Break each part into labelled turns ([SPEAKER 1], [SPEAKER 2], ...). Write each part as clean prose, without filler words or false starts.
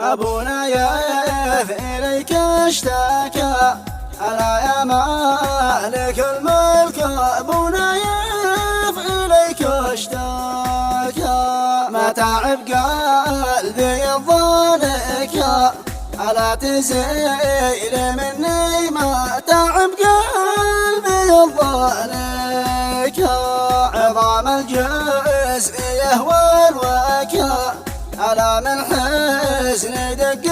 [SPEAKER 1] أبونا يف إليك اشتكى، ألا يا مالك الملك أبونا يف إليك اشتكى. ما تعب قلبي الضالك، ألا تزيل مني ما تعب قلبي الضالك. عظام الجسم يهوى الوكا، ألا من حزن دق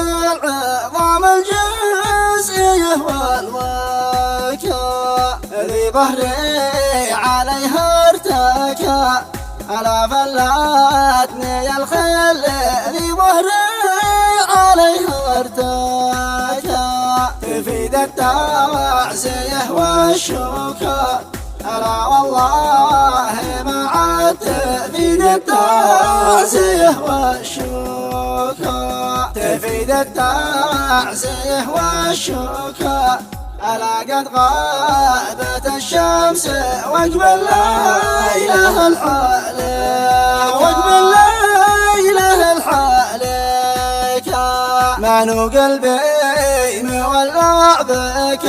[SPEAKER 1] عظام الجسم يهوى الوكا. ذي ظهري عليها ارتكى، ألا فلتني الخيل ذي ظهري عليها ارتكى. تفيد التعزية والشكا، ألا والله ما عاد تفيد التعزية والشكا. تفيد التعزية والشكا، ألا قد غابت الشمس وقبل الليلة الحالك، وقبل الليلة الحالك. مانو قلبي مولع بك،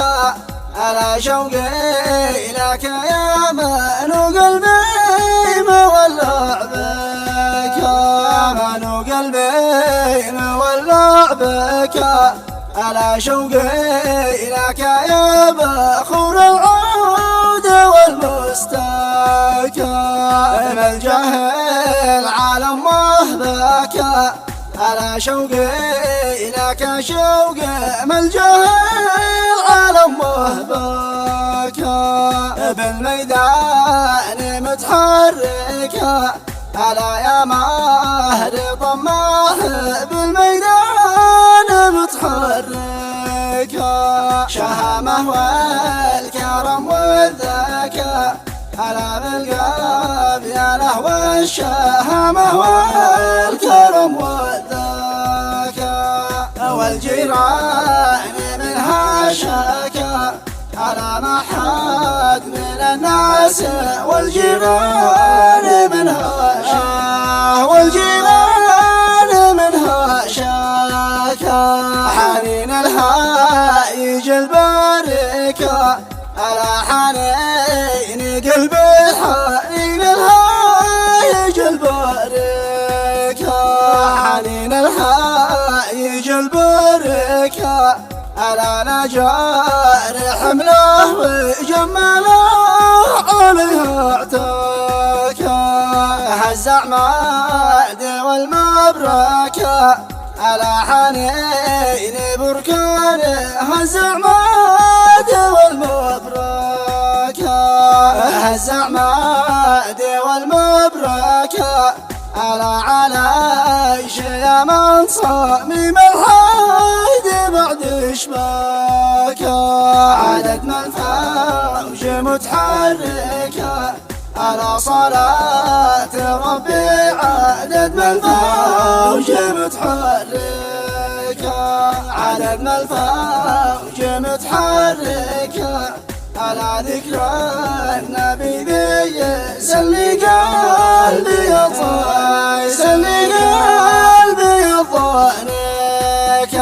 [SPEAKER 1] ألا شوقي لك يا مانو قلبي مولع بك. مانو قلبي مولع بك، ألا شوقي لك يا بخور العود والمستكى. ملجأ العالم وهبك، ألا شوقي لك شوقي ملجأ العالم وهبك. بالميدان متحركة، ألا يا مهر طماح بالميدان متحركة. شهامة والكرم والذكاء، ألا بالقلب يا له والشهامة والكرم والذكاء. والجيران منها شكا، ألا ما حد من الناس والجيران منها شكا، والجيران منها شكا. حنين الهايج البركة، ألا حنين قلبي حنين الهايج البركة. حنين الهايج البركة، ألا نجار حمله وجمله عليها اعتكى. هز عماد والمبركة، ألا حنين بركان هز عماد والمبركة. هز عماد والمبركة، ألا على يا من صميم الحيد بعد شباكة. عدد من الفوج متحركة، ألا صلاة ربي عدد من الفوج متحركة. عدد من الفوج متحركة، ألا ذكر النبي ذي سلي قلبي يطير، سلي قلبي يطيرك.